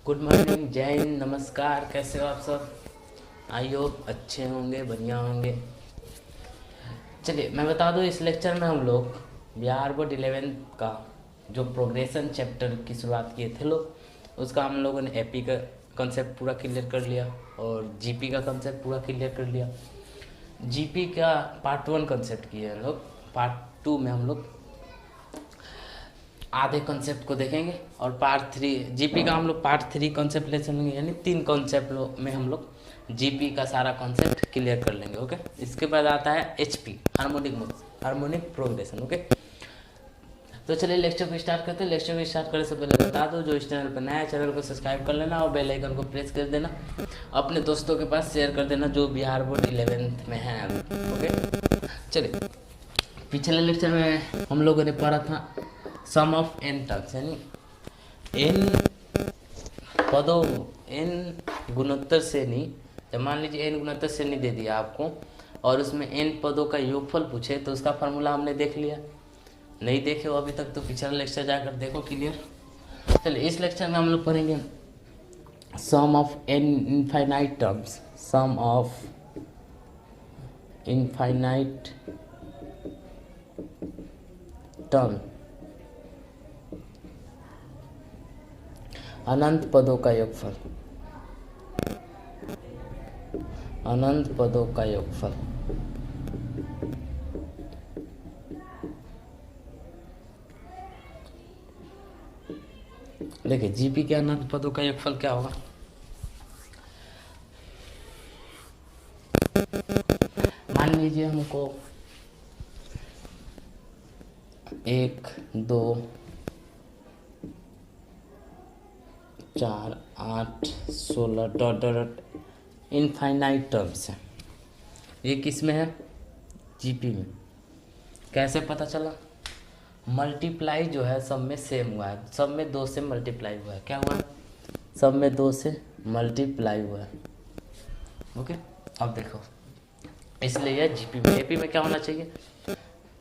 Good morning, जय हिंद, नमस्कार। कैसे हो आप सब? आई होप अच्छे होंगे, बढ़िया होंगे। चलिए मैं बता दूं, इस लेक्चर में हम लोग बिहार बोर्ड 11th का जो प्रोग्रेशन चैप्टर की शुरुआत किए थे लोग, उसका हम लोगों ने एपी का कॉन्सेप्ट पूरा क्लियर कर लिया और जीपी का कॉन्सेप्ट पूरा क्लियर कर लिया। जीपी का पार्ट 1 कॉन्सेप्ट किए हम लोग। पार्ट 2 में हम लोग आधे कॉन्सेप्ट को देखेंगे और पार्ट 3 जीपी का हम लोग पार्ट 3 कॉन्सेप्ट ले चलेंगे, यानी 3 कॉन्सेप्ट में हम लोग जीपी का सारा कॉन्सेप्ट क्लियर कर लेंगे। ओके, इसके बाद आता है एचपी, हार्मोनिक प्रोग्रेशन। ओके, तो चलिए लेक्चर को स्टार्ट करते हैं। लेक्चर को स्टार्ट करने से पहले बता दो, जो इस चैनल पर नया है चैनल को सब्सक्राइब कर लेना और बेल आइकन को प्रेस कर देना, अपने दोस्तों के पास शेयर कर देना जो बिहार बोर्ड 11th में है अभी। ओके, चलिए पिछले लेक्चर में हम लोगों ने पढ़ा था सम ऑफ एन टर्म्स, यानी एन पदों, एन गुणोत्तर श्रेणी। जब मान लीजिए एन गुणोत्तर श्रेणी दे दिया आपको और उसमें एन पदों का योगफल पूछे तो उसका फार्मूला हमने देख लिया। नहीं देखे हो अभी तक तो पिछला लेक्चर जाकर देखो क्लियर। चलिए इस लेक्चर में हम लोग पढ़ेंगे sum of an infinite terms, sum of infinite term, अनंत पदों का योगफल, अनंत पदों का योगफल। देखिए जीपी के अनंत पदों का योगफल क्या होगा। मान लीजिए हमको 1 2 4 8 16 डॉट डॉट इनफाइनाइट टर्म्स है। ये किस में है? जीपी में। कैसे पता चला? मल्टीप्लाई जो है सब में सेम हुआ है, सब में 2 से मल्टीप्लाई हुआ है। क्या हुआ है? सब में 2 से मल्टीप्लाई हुआ है। ओके, अब देखो, इसलिए यह जीपी में। एपी में क्या होना चाहिए?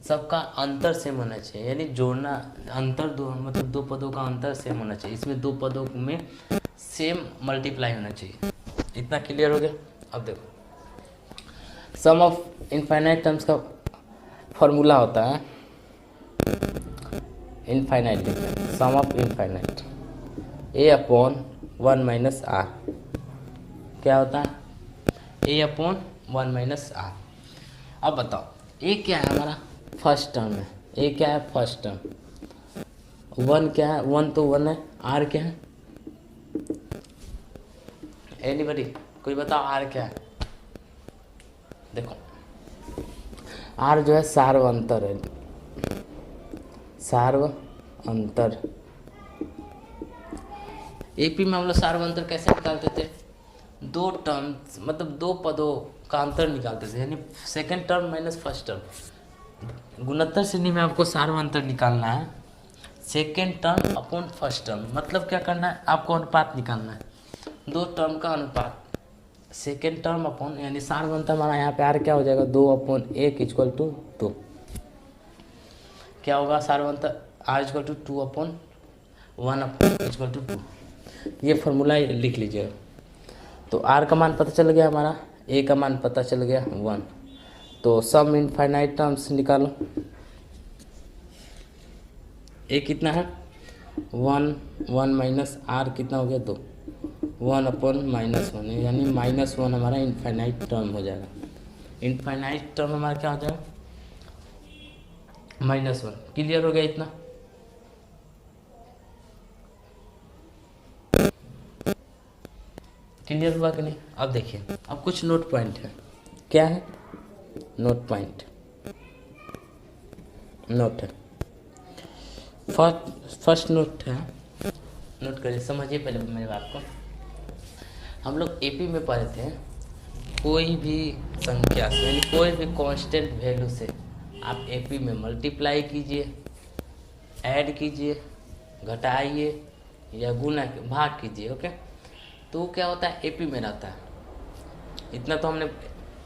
सबका अंतर सेम होना चाहिए, यानी जोड़ना अंतर दो, मतलब 2 पदों का अंतर सेम होना चाहिए। इसमें 2 पदों में सेम मल्टीप्लाई होना चाहिए। इतना क्लियर हो गया? अब देखो, सम ऑफ इनफाइनाइट टर्म्स का फॉर्मूला होता है infinite, sum of infinite a upon 1 minus r. क्या होता है? A upon 1 minus r. अब बताओ, ए क्या है? हमारा फर्स्ट टर्म है। ए क्या है? First term. 1 क्या है? 1 तो 1 है। आर क्या है? एनीबडी, कोई बताओ आर क्या है? देखो, आर जो है सार्व अंतर है, सार्व अंतर। एपी में हम लोग सार्व अंतर कैसे निकालते थे? 2 टर्म्स, मतलब 2 पदों का अंतर निकालते थे, यानी second term minus first term. गुणोत्तर श्रेणी में आपको सार्व अंतर निकालना है, second term upon first term. मतलब क्या करना है? आपको अनुपात निकालना है, 2 टर्म का अनुपात, सेकेंड टर्म अपॉन, यानी सार्व अंतर हमारा यहाँ पे आर क्या हो जाएगा? 2 अपॉन 1 इक्वल टू 2। क्या होगा सार्व अंतर? R equal to 2 upon 1 upon equal to 2। ये फॉर्मूला लिख लीजिएगा। तो आर का मान पता चल गया हमारा, ए का मान पता चल गया 1। तो सम इनफाइनाइट टर्म्स निकालो। ए कितना है? 1 1 माइनस आर कितना हो गया? 2। 1 अपॉन माइनस 1, यानी -1 हमारा इनफाइनाइट टर्म हो जाएगा। इनफाइनाइट टर्म हमारा क्या हो जाएगा? -1। क्लियर हो गया इतना? क्लियर हुआ कि नहीं? अब देखिए, अब कुछ नोट पॉइंट है। क्या है? नोट पॉइंट, नोट है। फर्स्ट नोट है, नोट करिए, समझिए पहले मेरी बात को। हम लोग एपी में पढ़े थे, कोई भी संख्या से, यानी कोई भी कांस्टेंट वैल्यू से आप एपी में मल्टीप्लाई कीजिए, ऐड कीजिए, घटाइए या गुना भाग कीजिए। ओके, तो क्या होता है? एपी में रहता है। इतना तो हमने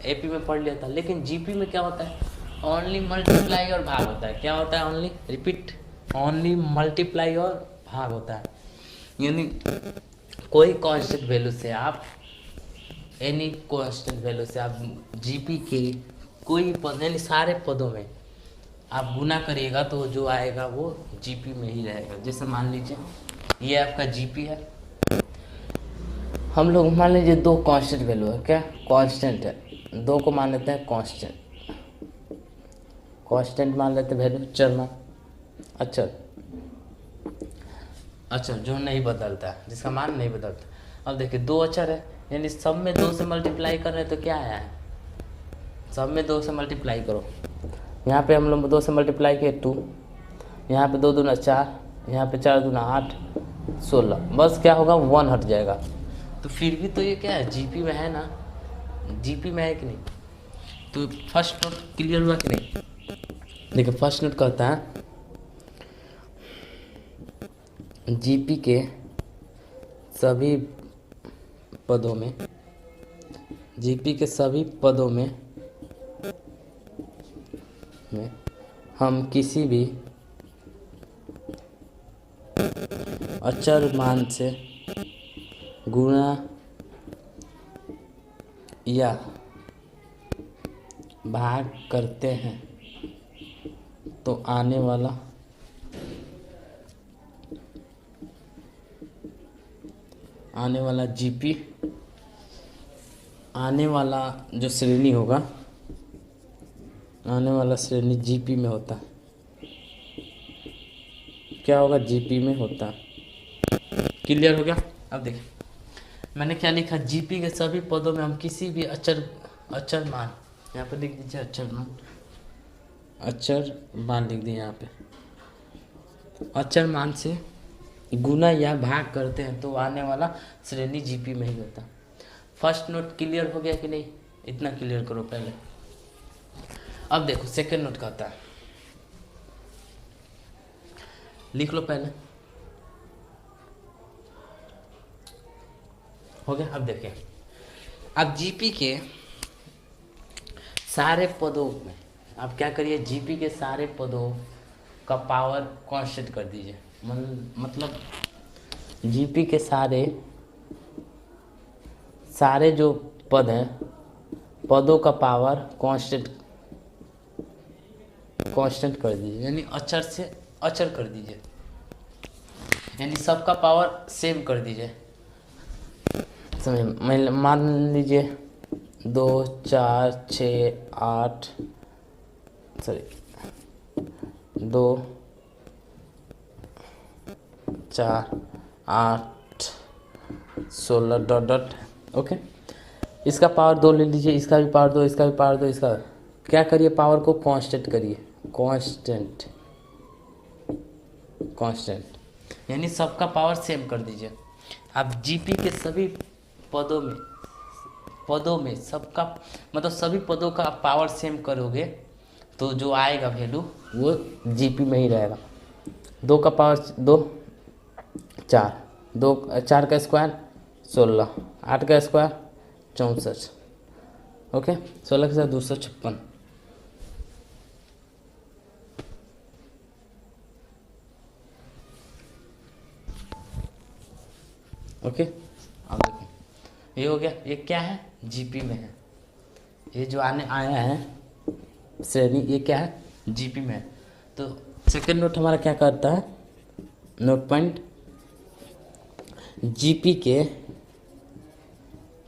एपी में पढ़ लिया था, लेकिन जीपी में क्या होता है? ओनली मल्टीप्लाई और भाग होता है। क्या होता है? ओनली, रिपीट, ओनली मल्टीप्लाई और भाग होता है। यानी कोई कांस्टेंट वैल्यू से आप एनी कांस्टेंट वैल्यू से आप जीपी के कोई पद यानी सारे पदों में आप गुना करिएगा तो जो आएगा वो जीपी में ही रहेगा। जैसे मान लीजिए ये आपका जीपी है, हम लोग मान लीजिए दो कांस्टेंट वैल्यू है, क्या कांस्टेंट है, दो को मान लेते हैं कांस्टेंट, कांस्टेंट मान लेते हैं वैल्यू, चर मान, अचर, अचर जो नहीं बदलता है, जिसका मान नहीं बदलता। अब देखिए दो अचर है, यानी सब में दो से मल्टीप्लाई कर रहे हैं तो क्या आया है, सब में दो से मल्टीप्लाई करो। यहाँ पे हम लोग दो से मल्टीप्लाई किए 2, यहाँ पे 2 दूना 4, यहाँ पे 4 दूना 8, 16, बस क्या होगा 1 हट जाएगा। तो फिर भी तो ये क्या है, जीपी में है ना, जीपी में है कि नहीं। तो फर्स्ट नोट क्लियर हुआ कि नहीं। देखिए फर्स्ट नोट कहता है जीपी के सभी पदों में, जीपी के सभी पदों में हम किसी भी अचर मान से गुणा या भाग करते हैं तो आने वाला जीपी, आने वाला जो श्रेणी होगा, आने वाला श्रेणी जीपी में होता है। क्या होगा, जीपी में होता है। क्लियर हो गया। अब देखिए मैंने क्या लिखा, जीपी के सभी पदों में हम किसी भी अचर मान, यहाँ पे लिख दीजिए अचर मान लिख दिए यहाँ पे, अचर मान से गुना या भाग करते हैं तो आने वाला श्रेणी जीपी में ही होता है। फर्स्ट नोट क्लियर हो गया कि नहीं, इतना क्लियर करो पहले। अब देखो सेकंड नोट कहता है, लिख लो पहले, हो गया। अब देखिए अब जीपी के सारे पदों में आप क्या करिए, जीपी के सारे पदों का पावर कांस्टेंट कर दीजिए। मतलब जीपी के सारे जो पद हैं, पदों का पावर कांस्टेंट कर दीजिए, यानी अचर से अचर कर दीजिए, यानी सबका पावर सेम कर दीजिए। समझ, मान लीजिए 2 4 6 8 2 4 8 16 डॉट डॉट। ओके, इसका पावर 2 ले लीजिए, इसका भी पावर 2, इसका भी पावर 2, इसका क्या करिए, पावर को कांस्टेंट करिए, कांस्टेंट यानी सबका पावर सेम कर दीजिए। आप जीपी के सभी पदों में सबका मतलब सभी पदों का पावर सेम करोगे तो जो आएगा वैल्यू वो जीपी में ही रहेगा। 2 का पावर 2 4, 4 का स्क्वायर 16, 8 का स्क्वायर 64, ओके, 16 के साथ 256। ओके, अब देखिए ये हो गया, ये क्या है, जीपी में है, ये जो आया है श्रेणी, ये क्या है, जीपी में है। तो सेकंड नोट हमारा क्या करता है, नोट पॉइंट, जीपी के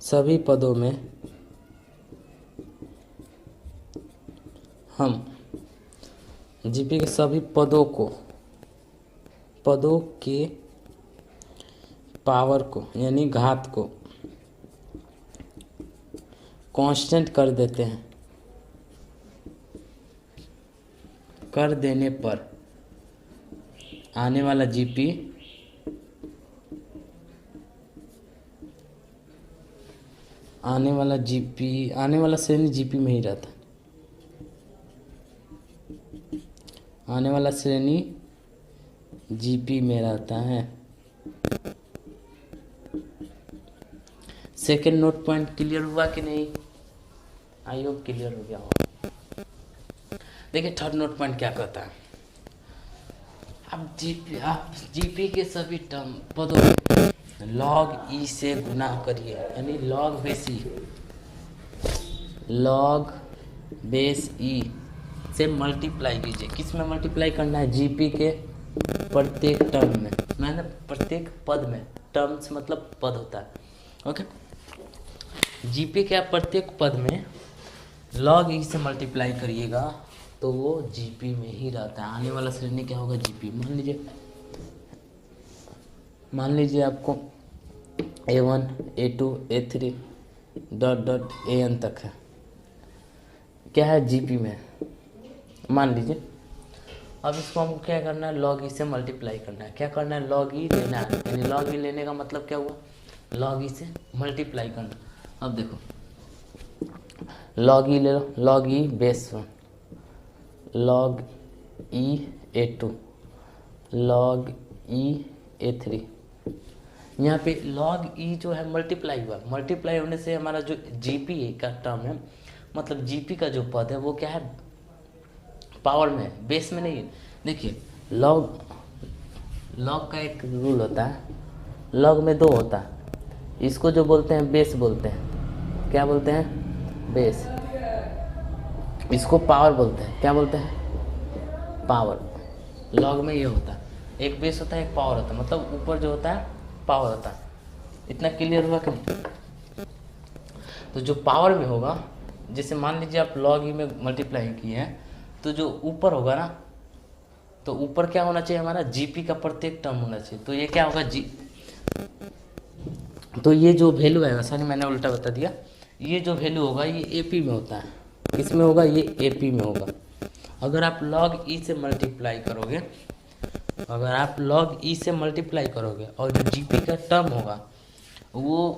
सभी पदों में हम जीपी के सभी पदों के पावर को यानी घात को कांस्टेंट कर देते हैं, कर देने पर आने वाला जीपी आने वाला श्रेणी जीपी में ही रहता है, आने वाला श्रेणी जीपी में रहता है। सेकेंड नोट पॉइंट क्लियर हुआ कि नहीं, आई होप क्लियर हो गया होगा। देखिए थर्ड नोट पॉइंट क्या कहता है, आप जीपी के सभी टर्म पदों में लॉग ई से गुना करिए, यानी लॉग बेस ई, लॉग बेस ई से मल्टीप्लाई कीजिए। किस में मल्टीप्लाई करना है? जीपी के प्रत्येक टर्म में, मैंने प्रत्येक पद में, टर्म्स मतलब पद होता है, ओके। जीपी के आप प्रत्येक पद में लॉग ई से मल्टीप्लाई करिएगा तो वो जीपी में ही रहता है। आने वाला श्रेणी क्या होगा? जीपी। मान लीजिए आपको A1 A2 A3 dot dot AN तक है, क्या है? जीपी में मान लीजिए। अब इसको हमको क्या करना है? लॉग ई से मल्टीप्लाई करना है। क्या करना है? लॉग ई लेना है, यानी लॉग ई लेने का मतलब क्या हुआ? लॉग ई से मल्टीप्लाई करना। अब देखो, लॉग ई ले लो, लॉग ई बेस 1, लॉग ई A2, लॉग ई A3। यहाँ पे लॉग ई जो है मल्टीप्लाई हुआ, मल्टीप्लाई होने से हमारा जो जीपी का टर्म है, मतलब जीपी का जो पद है वो क्या है? पावर में, बेस में नहीं है। देखिए, लॉग का एक रूल होता है, लॉग में 2 होता है। इसको जो बोलते हैं बेस बोलते हैं। क्या बोलते हैं? बेस। इसको पावर बोलते हैं। क्या बोलते हैं? पावर। लॉग में ये होता है, एक बेस होता है, एक पावर होता है, मतलब ऊपर जो होता है पावर होता है। इतना क्लियर हुआ कि नहीं? तो जो पावर में होगा, जैसे मान लीजिए आप लॉग ई में मल्टीप्लाई किए हैं, तो जो ऊपर होगा ना, तो ऊपर क्या होना चाहिए? हमारा जीपी का प्रत्येक टर्म होना चाहिए। तो ये क्या होगा? तो ये जो वैल्यू है, सॉरी मैंने उल्टा बता दिया, ये जो वैल्यू होगा ये एपी में होता है। किसमें होगा? ये एपी में होगा। अगर आप लॉग ई से मल्टीप्लाई करोगे, अगर आप लॉग ई से मल्टीप्लाई करोगे और जो जीपी का टर्म होगा वो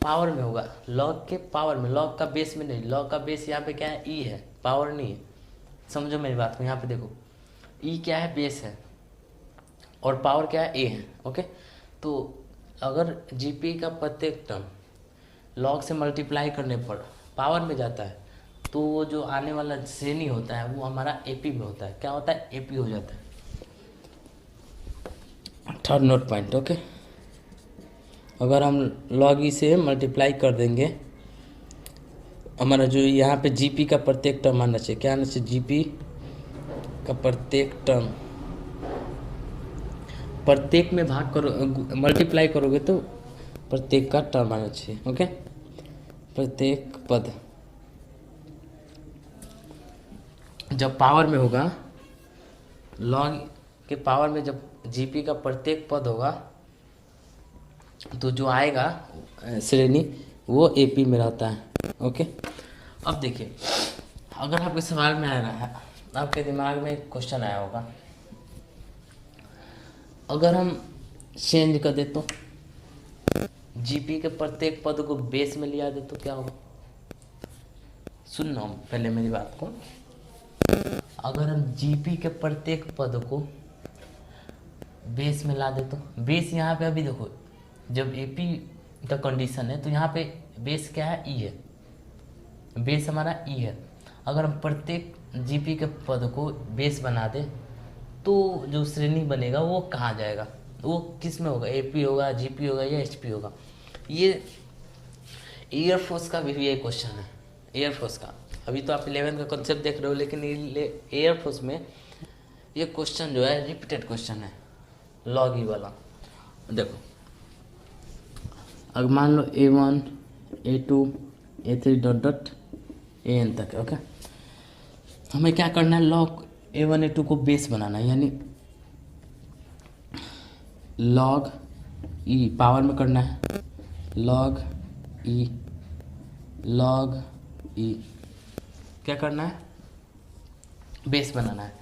पावर में होगा, लॉग के पावर में, लॉग का बेस में नहीं। लॉग का बेस यहाँ पे क्या है? ई है, पावर नहीं है। समझो मेरी बात को, यहाँ पे देखो, ई क्या है? बेस है, और पावर क्या है? ए है, ओके। तो अगर जीपी का प्रत्येक टर्म लॉग से मल्टीप्लाई करने पर पावर में जाता है, तो वो जो आने वाला श्रेणी होता है वो हमारा एपी में होता है। क्या होता है? एपी हो जाता है। Third note point, okay. अगर हम लॉग ई से मल्टीप्लाई कर देंगे, हमारा जो यहाँ पे जीपी का प्रत्येक टर्म आना चाहिए। क्या आना चाहिए? जीपी का प्रत्येक टर्म, प्रत्येक में भाग करो, मल्टीप्लाई करोगे तो प्रत्येक का टर्म आना चाहिए, ओके। प्रत्येक पद जब पावर में होगा, लॉग के पावर में जब जीपी का प्रत्येक पद होगा, तो जो आएगा श्रेणी वो एपी में रहता है, ओके। अब देखिए, अगर आपके सवाल में आ रहा है, आपके दिमाग में एक क्वेश्चन आया होगा, अगर हम चेंज कर दे तो जीपी के प्रत्येक पद को बेस में लिया दे तो क्या होगा? सुनना पहले मेरी बात को। अगर हम जीपी के प्रत्येक पद को बेस में ला दे तो, बेस यहाँ पे अभी देखो, जब एपी का कंडीशन है तो यहाँ पे बेस क्या है? ई है, बेस हमारा ई है। अगर हम प्रत्येक जीपी के पद को बेस बना दे तो जो श्रेणी बनेगा वो कहाँ जाएगा? वो किस में होगा? एपी होगा, जीपी होगा या एचपी होगा? ये एयरफोर्स का भी ये क्वेश्चन है, एयरफोर्स का। अभी तो आप 11th का कॉन्सेप्ट देख रहे हो, लेकिन एयरफोर्स में ये क्वेश्चन जो है रिपीटेड क्वेश्चन है, लॉग ई वाला। देखो, अगर मान लो A1 A2 A3 dot dot AN तक है, ओके। हमें क्या करना है? लॉग A1 A2 को बेस बनाना है, यानी लॉग ई पावर में करना है, लॉग ई, लॉग ई क्या करना है? बेस बनाना है।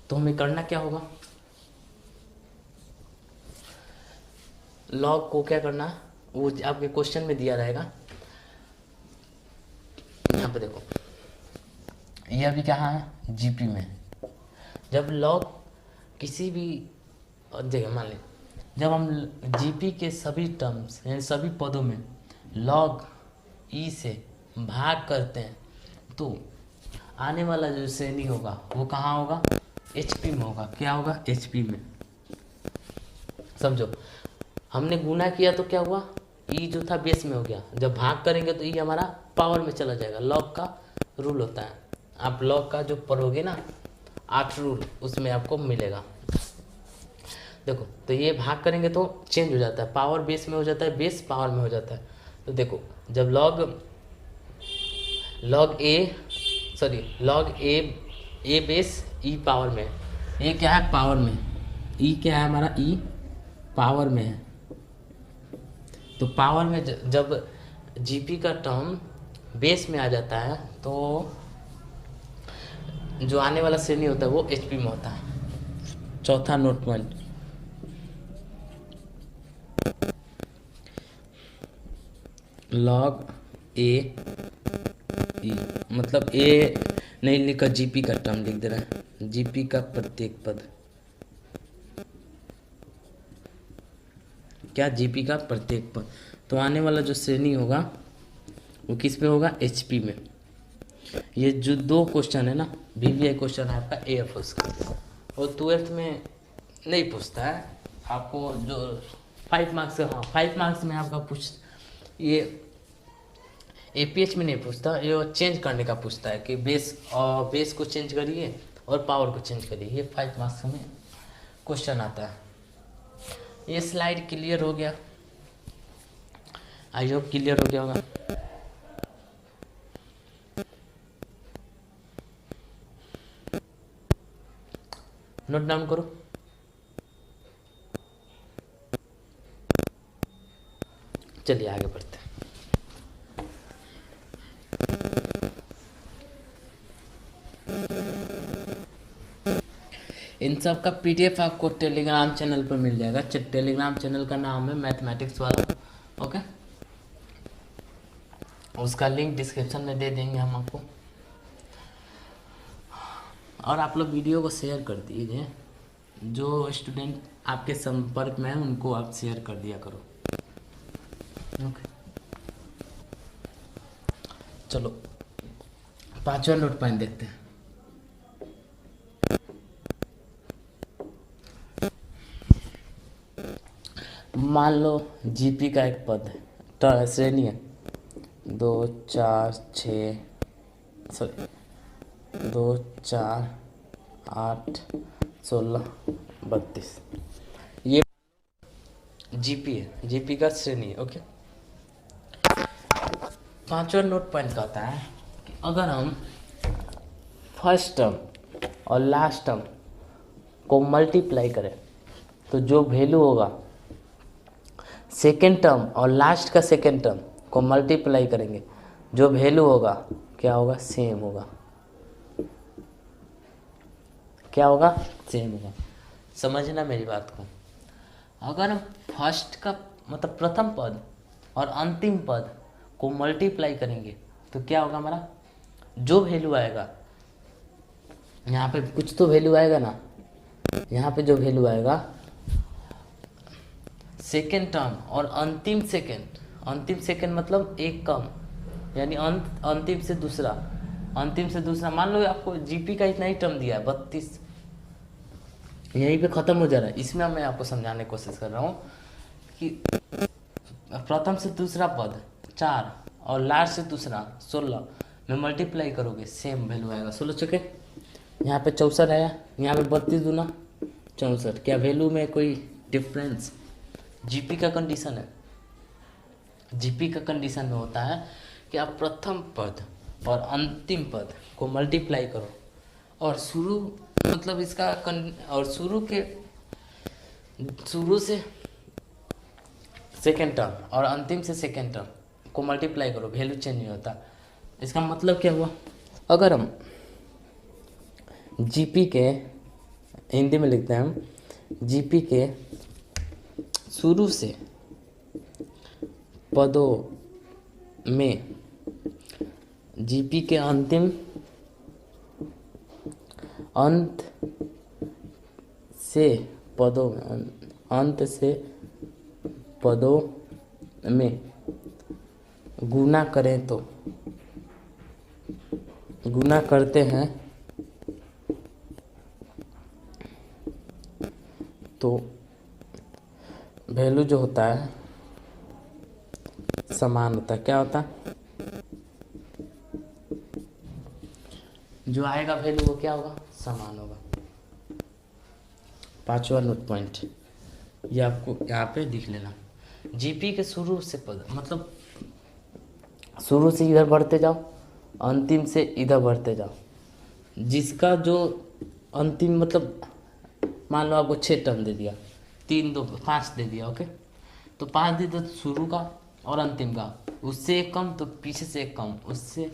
तो हमें करना क्या होगा? लॉग को क्या करना है? वो आपके क्वेश्चन में दिया रहेगा, यहाँ पे देखो, ये अभी कहाँ है? जीपी में। जब लॉग किसी भी जगह, मान लें जब हम जीपी के सभी टर्म्स यानी सभी पदों में लॉग ई से भाग करते हैं, तो आने वाला जो श्रेणी होगा वो कहाँ होगा? एचपी में होगा। क्या होगा? एचपी में। समझो, हमने गुना किया तो क्या हुआ, ई जो था बेस में हो गया, जब भाग करेंगे तो ई हमारा पावर में चला जाएगा। लॉग का रूल होता है, आप लॉग का जो पढ़ोगे ना 8 रूल, उसमें आपको मिलेगा। देखो तो ये भाग करेंगे तो चेंज हो जाता है, पावर बेस में हो जाता है, बेस पावर में हो जाता है। तो देखो जब लॉग ए बेस ई पावर में, ये क्या है पावर में, ई क्या है हमारा, ई पावर में है। तो पावर में जब जीपी का टर्म बेस में आ जाता है तो जो आने वाला श्रेणी होता है वो एचपी में होता है। चौथा नोट पॉइंट, लॉग ए ई, मतलब ए नहीं लिखा, जीपी का टर्म लिख दे रहा है, जीपी का प्रत्येक पद, क्या जीपी का प्रत्येक पद। तो आने वाला जो श्रेणी होगा वो किस में होगा, एचपी में। ये जो 2 क्वेश्चन है ना, वीवीआई क्वेश्चन है आपका एएफ उसका, और 12th में नहीं पूछता है आपको, जो 5 मार्क्स, हाँ 5 मार्क्स में आपका ये एपीएच में नहीं पूछता, ये चेंज करने का पूछता है कि बेस को चेंज करिए और पावर को चेंज करिए, ये 5 मार्क्स में क्वेश्चन आता है। ये स्लाइड क्लियर हो गया, आई होप क्लियर हो गया होगा। नोट डाउन करो। चलिए आगे बढ़ते हैं। इन सब का पीडीएफ आपको टेलीग्राम चैनल पर मिल जाएगा। टेलीग्राम चैनल का नाम है मैथमेटिक्स वाला, ओके। उसका लिंक डिस्क्रिप्शन में दे देंगे हम आपको। और आप लोग वीडियो को शेयर कर दीजिए, जो स्टूडेंट आपके संपर्क में है उनको आप शेयर कर दिया करो, ओके। चलो 5वां नोट पॉइंट देखते हैं। मान लो जीपी का एक पद है, श्रेणी है 2 4 6 2 4 8 16 32, ये जीपी है, जीपी का श्रेणी है, ओके। 5वां नोट पॉइंट कहता है कि अगर हम फर्स्ट टर्म और लास्ट टर्म को मल्टीप्लाई करें तो जो वैल्यू होगा, सेकेंड टर्म और लास्ट का सेकेंड टर्म को मल्टीप्लाई करेंगे, जो वैल्यू होगा क्या होगा, सेम होगा। क्या होगा, सेम होगा। समझना मेरी बात को। अगर हम फर्स्ट का मतलब प्रथम पद और अंतिम पद को मल्टीप्लाई करेंगे तो क्या होगा, हमारा जो वैल्यू आएगा, यहाँ पे कुछ तो वैल्यू आएगा ना, यहाँ पे जो वैल्यू आएगा सेकेंड टर्म और अंतिम सेकेंड मतलब एक कम, यानी अंतिम से दूसरा। मान लो आपको जीपी का इतना ही टर्म दिया है 32, यहीं पे खत्म हो जा रहा है। इसमें मैं आपको समझाने की कोशिश कर रहा हूँ कि प्रथम से दूसरा पद 4 और लास्ट से दूसरा 16 में मल्टीप्लाई करोगे, सेम वैल्यू आएगा। 16 चुके, यहाँ पे 64 आया, यहाँ पे 32 दूना 64। क्या वैल्यू में कोई डिफरेंस? जीपी का कंडीशन है, जीपी का कंडीशन में होता है कि आप प्रथम पद और अंतिम पद को मल्टीप्लाई करो और शुरू मतलब इसका और शुरू से सेकेंड टर्म और अंतिम से सेकेंड टर्म को मल्टीप्लाई करो, वैल्यू चेंज नहीं होता। इसका मतलब क्या हुआ, अगर हम जीपी के हिंदी में लिखते हैं, हम जीपी के शुरू से पदों में जीपी के अंत से पदों में गुना करें तो गुना करते हैं तो वैल्यू जो होता है समान होता है। क्या होता है? जो आएगा वैल्यू वो क्या होगा? समान होगा। पांचवा नोट पॉइंट ये आपको यहाँ पे लिख लेना। जीपी के शुरू से मतलब शुरू से इधर बढ़ते जाओ, अंतिम से इधर बढ़ते जाओ। जिसका जो अंतिम मतलब मान लो आपको 6 टर्म दे दिया, 3 2 5 दे दिया, ओके। तो 5 दे दो शुरू का और अंतिम का, उससे एक कम तो पीछे से एक कम, उससे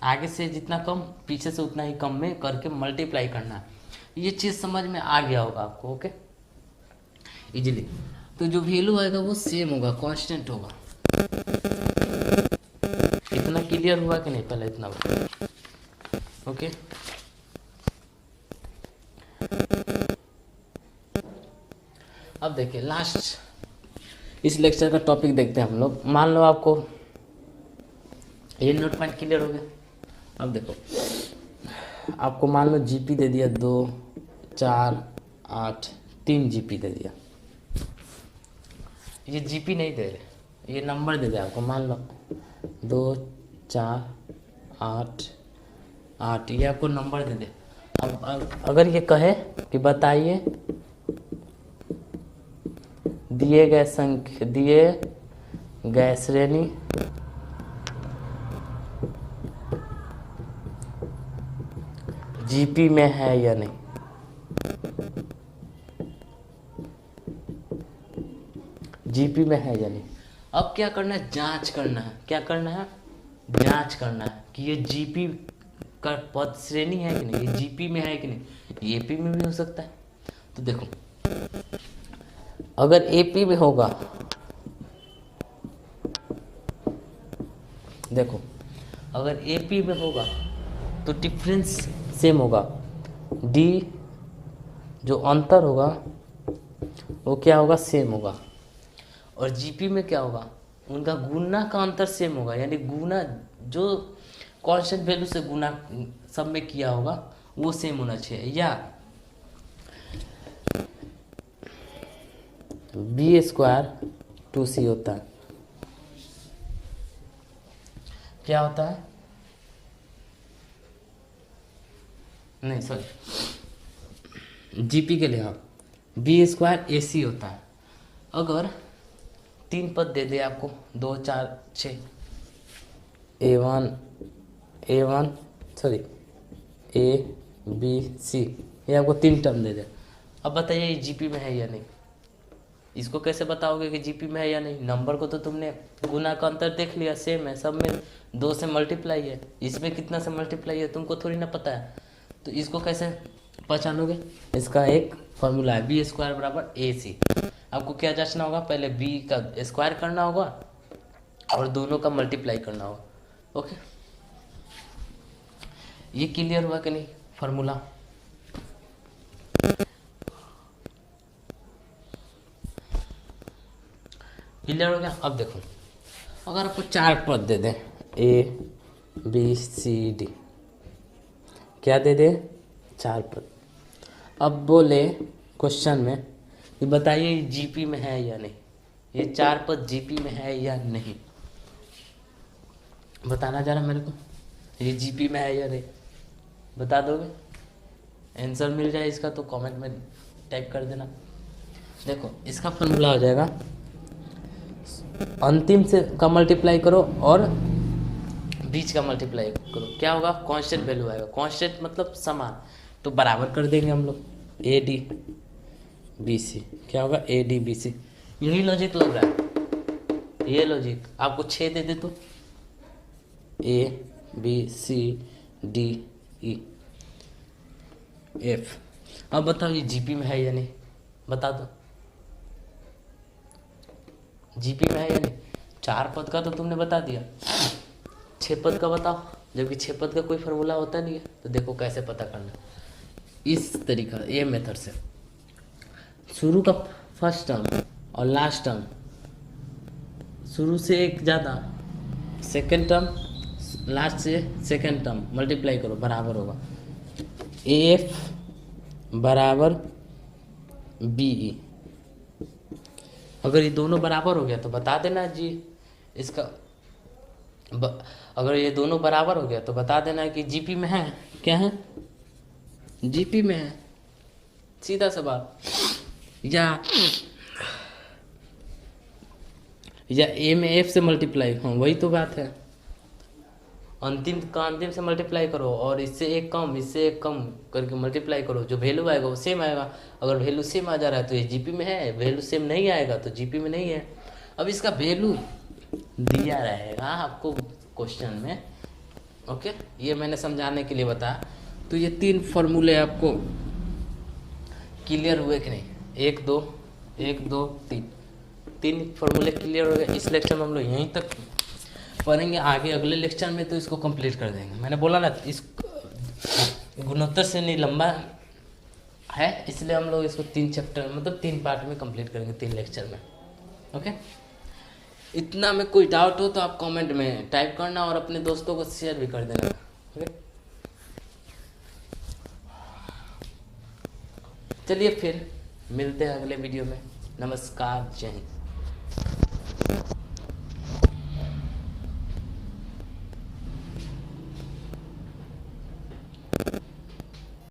आगे से जितना कम पीछे से उतना ही कम में करके मल्टीप्लाई करना है। ये चीज़ समझ में आ गया होगा आपको, ओके, इजीली। तो जो वैल्यू आएगा वो सेम होगा, कांस्टेंट होगा। इतना क्लियर हुआ कि नहीं? पहले इतना ओके। अब देखिए लास्ट इस लेक्चर का टॉपिक देखते हैं हम लोग। मान लो आपको ये नोट पॉइंट क्लियर हो गया। अब देखो आपको मान लो जीपी दे दिया 2 4 8 3 जीपी दे दिया। ये जीपी नहीं दे रहे, ये नंबर दे दिया आपको। मान लो 2 4 8 8 ये आपको नंबर दे दे। अब अगर ये कहे कि बताइए दिए गए श्रेणी जीपी में है या नहीं, जीपी में है या नहीं। अब क्या करना है? जांच करना है। क्या करना है? जांच करना है कि ये जीपी का पद श्रेणी है कि नहीं, ये जीपी में है कि नहीं। एपी में भी हो सकता है। तो देखो अगर एपी में होगा, देखो अगर एपी में होगा तो डिफरेंस सेम होगा। डी जो अंतर होगा वो क्या होगा? सेम होगा। और जीपी में क्या होगा? उनका गुना का अंतर सेम होगा, यानी गुना जो कांस्टेंट वैल्यू से गुना सब में किया होगा वो सेम होना चाहिए। या बी स्क्वायर 2c होता है। क्या होता है? नहीं सॉरी, जीपी के लिए हाँ बी स्क्वायर AC होता है। अगर 3 पद दे दे आपको 2 4 6 A B C, ये आपको 3 टर्म दे दे। अब बताइए ये जीपी में है या नहीं। इसको कैसे बताओगे कि जीपी में है या नहीं? नंबर को तो तुमने गुना का अंतर देख लिया, सेम है, सब में 2 से मल्टीप्लाई है, इसमें कितना से मल्टीप्लाई है तुमको थोड़ी ना पता है। तो इसको कैसे पहचानोगे? इसका एक फॉर्मूला है, बी स्क्वायर बराबर AC। आपको क्या जांचना होगा? पहले बी का स्क्वायर करना होगा और दोनों का मल्टीप्लाई करना होगा, ओके। ये क्लियर हुआ कि नहीं फॉर्मूला? क्लियर हो गया? अब देखो अगर आपको 4 पद दे दें ABCD, क्या दे दे? 4 पद। अब बोले क्वेश्चन में कि बताइए जीपी में है या नहीं, ये 4 पद जीपी में है या नहीं, बताना जरा मेरे को। ये जीपी में है या नहीं बता दोगे? आंसर मिल जाए इसका तो कमेंट में टाइप कर देना। देखो इसका फॉर्मूला हो जाएगा, अंतिम से का मल्टीप्लाई करो और बीच का मल्टीप्लाई करो, क्या होगा? कांस्टेंट वैल्यू आएगा। कांस्टेंट मतलब समान, तो बराबर कर देंगे हम लोग ADBC। क्या होगा? ADBC। यही लॉजिक लग रहा है, ये लॉजिक। आपको 6 दे दे तो ABCDEF। अब बताओ ये जीपी में है या नहीं, बता दो। जीपी में है या नहीं? 4 पद का तो तुमने बता दिया, 6 पद का बताओ, जबकि 6 पद का कोई फॉर्मूला होता नहीं है। तो देखो कैसे पता करना, इस तरीका, ये मेथड से। शुरू का फर्स्ट टर्म और लास्ट टर्म, शुरू से एक ज़्यादा, सेकेंड टर्म लास्ट से सेकेंड टर्म मल्टीप्लाई करो, बराबर होगा AF बराबर BE। अगर ये दोनों बराबर हो गया तो बता देना जी इसका अगर ये दोनों बराबर हो गया तो बता देना कि जीपी में है। क्या है? जीपी में है, सीधा सवाल। या ए में एफ से मल्टीप्लाई, हाँ वही तो बात है। अंतिम का अंतिम से मल्टीप्लाई करो और इससे एक कम इससे एक कम करके मल्टीप्लाई करो, जो वैल्यू आएगा वो सेम आएगा। अगर वैल्यू सेम आ जा रहा है तो ये जीपी में है, वैल्यू सेम नहीं आएगा तो जीपी में नहीं है। अब इसका वैल्यू दिया रहेगा आपको क्वेश्चन में, ओके। ये मैंने समझाने के लिए बताया। तो ये 3 फॉर्मूले आपको क्लियर हुए कि नहीं? 1 2 1 2 3 फॉर्मूले क्लियर हो गए। इस लेक्चर में हम लोग यहीं तक पढ़ेंगे, आगे अगले लेक्चर में तो इसको कंप्लीट कर देंगे। मैंने बोला ना इस गुणोत्तर से नहीं लंबा है, इसलिए हम लोग इसको 3 चैप्टर मतलब 3 पार्ट में कंप्लीट करेंगे, 3 लेक्चर में, ओके। इतना में कोई डाउट हो तो आप कमेंट में टाइप करना और अपने दोस्तों को शेयर भी कर देना, ओके। चलिए फिर मिलते हैं अगले वीडियो में। नमस्कार, जय हिंद।